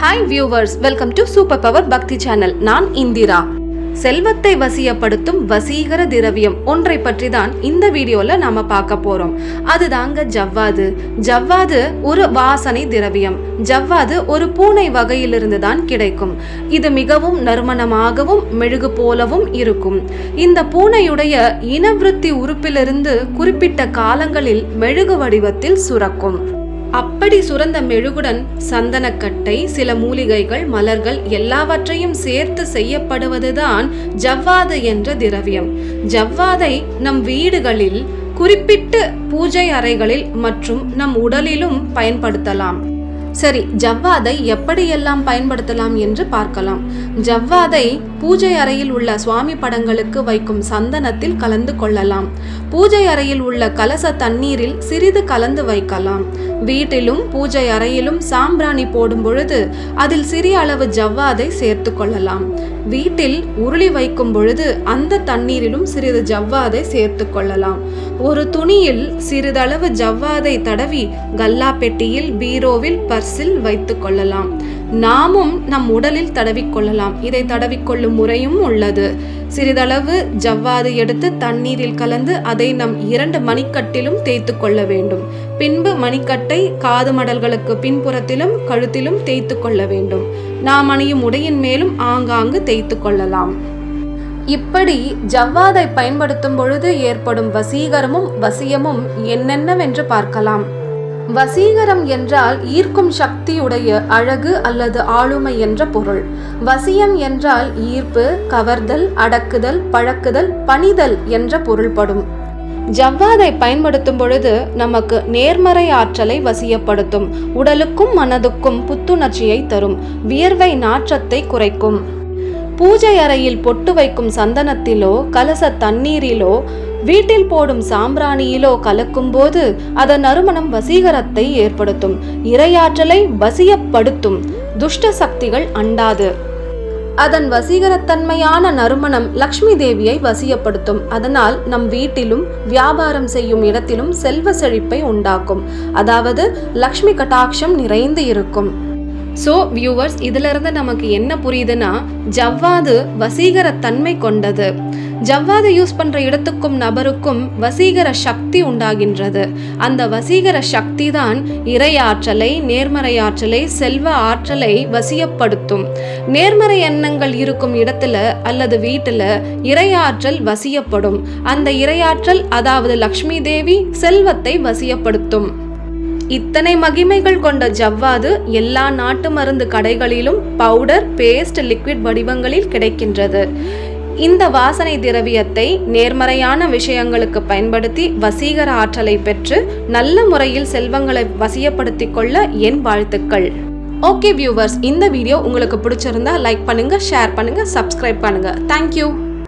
Hi viewers, welcome to Super Power Bhakti channel. நான் இந்திரா. செல்வத்தை வசியப்படுத்தும் வசீகர திரவியம் ஒன்றை பற்றி தான் இந்த வீடியோல நாம பார்க்க போறோம். அதுதாங்க ஜவ்வாது. ஜவ்வாது ஒரு வாசனை திரவியம். ஜவ்வாது ஒரு பூனை வகையிலிருந்து தான் கிடைக்கும். இது மிகவும் நறுமணமாகவும் மெழுகு போலவும் இருக்கும். இந்த பூனையுடைய இனவிருத்தி உறுப்பிலிருந்து குறிப்பிட்ட காலங்களில் மெழுகு வடிவத்தில் சுரக்கும். அப்படி சுரந்த மெழுகுடன் சந்தனக்கட்டை, சில மூலிகைகள், மலர்கள் எல்லாவற்றையும் சேர்த்து செய்யப்படுவதுதான் ஜவ்வாது என்ற திரவியம். ஜவ்வாதை நம் வீடுகளில், குறிப்பிட்ட பூஜை அறைகளில் மற்றும் நம் உடலிலும் பயன்படுத்தலாம். சரி, ஜவ்வாதை எப்படியெல்லாம் பயன்படுத்தலாம் என்று பார்க்கலாம். ஜவ்வாதை பூஜை அறையில் உள்ள சுவாமி படங்களுக்கு வைக்கும் சந்தனத்தில் கலந்து கொள்ளலாம். பூஜை அறையில் உள்ள கலச தண்ணீரில் சிறிது கலந்து வைக்கலாம். வீட்டிலும் பூஜை அறையிலும் சாம்பிராணி போடும் பொழுது அதில் சிறிய அளவு ஜவ்வாதை சேர்த்து கொள்ளலாம். வீட்டில் உருளி வைக்கும் பொழுது அந்த தண்ணீரிலும் சிறிது ஜவ்வாதை சேர்த்து கொள்ளலாம். ஒரு துணியில் சிறிதளவு ஜவ்வாதை தடவி கல்லா பெட்டியில், பீரோவில், பர்சில் வைத்து கொள்ளலாம். நாமும் நம் உடலில் தடவிக்கொள்ளலாம். இதை தடவிக்கொள்ளும் முறையும் உள்ளது. சிறிதளவு ஜவ்வாது எடுத்து தண்ணீரில் கலந்து அதை நம் 2 மணிக்கட்டிலும் தேய்த்து கொள்ள வேண்டும். பின்பு மணிக்கட்டை காது மடல்களுக்கு பின்புறத்திலும் கழுத்திலும் தேய்த்து கொள்ள வேண்டும். நாம் அணியும் உடையின் மேலும் ஆங்காங்கு தேய்த்து கொள்ளலாம். இப்படி ஜவ்வாதை பயன்படுத்தும் பொழுது ஏற்படும் வசீகரமும் வசியமும் என்னென்னவென்று பார்க்கலாம். வசீகரம் என்றால் ஈர்க்கும் சக்தியுடைய அழகு அல்லது ஆளுமை என்ற பொருள். வசியம் என்றால் ஈர்ப்பு, கவர்தல், அடக்குதல், பழக்குதல், பணிதல் என்ற பொருள்படும். ஜவ்வாதை பயன்படுத்தும் பொழுது நமக்கு நேர்மறை ஆற்றலை வசியப்படுத்தும். உடலுக்கும் மனதுக்கும் புத்துணர்ச்சியை தரும். வியர்வை நாற்றத்தை குறைக்கும். பூஜை அறையில் பொட்டு வைக்கும் சந்தனத்திலோ, கலச தண்ணீரிலோ, வீட்டில் போடும் சாம்பிராணியிலோ கலக்கும் போது அதன் நறுமணம் வசீகரத்தை ஏற்படுத்தும். இறையாற்றலை வசியப்படுத்தும். துஷ்ட சக்திகள் அண்டாது. அதன் வசீகரத்தன்மையான நறுமணம் லக்ஷ்மி தேவியை வசியப்படுத்தும். அதனால் நம் வீட்டிலும் வியாபாரம் செய்யும் இடத்திலும் செல்வ செழிப்பை உண்டாக்கும். அதாவது லக்ஷ்மி கட்டாட்சம் நிறைந்து இருக்கும். ஸோ வியூவர்ஸ், இதுல இருந்து நமக்கு என்ன புரியுதுன்னா, ஜவ்வாது வசீகர தன்மை கொண்டது. ஜவ்வாது யூஸ் பண்ற இடத்துக்கும் நபருக்கும் வசீகர சக்தி உண்டாகின்றது. அந்த வசீகர சக்தி தான் இறை ஆற்றலை, நேர்மறை ஆற்றலை, செல்வ ஆற்றலை வசியப்படுத்தும். நேர்மறை எண்ணங்கள் இருக்கும் இடத்துல அல்லது வீட்டுல இறையாற்றல் வசியப்படும். அந்த இறையாற்றல், அதாவது லக்ஷ்மி தேவி, செல்வத்தை வசியப்படுத்தும். இத்தனை மகிமைகள் கொண்ட ஜவ்வாது எல்லா நாட்டு மருந்து கடைகளிலும் பவுடர், பேஸ்ட், லிக்விட் வடிவங்களில் கிடைக்கின்றது. இந்த வாசனை திரவியத்தை நேர்மறையான விஷயங்களுக்கு பயன்படுத்தி வசீகர ஆற்றலை பெற்று நல்ல முறையில் செல்வங்களை வசியப்படுத்தி கொள்ள என் வாழ்த்துக்கள். ஓகே வியூவர்ஸ், இந்த வீடியோ உங்களுக்கு பிடிச்சிருந்தா லைக் பண்ணுங்க, ஷேர் பண்ணுங்க, சப்ஸ்கிரைப் பண்ணுங்க. தேங்க்யூ.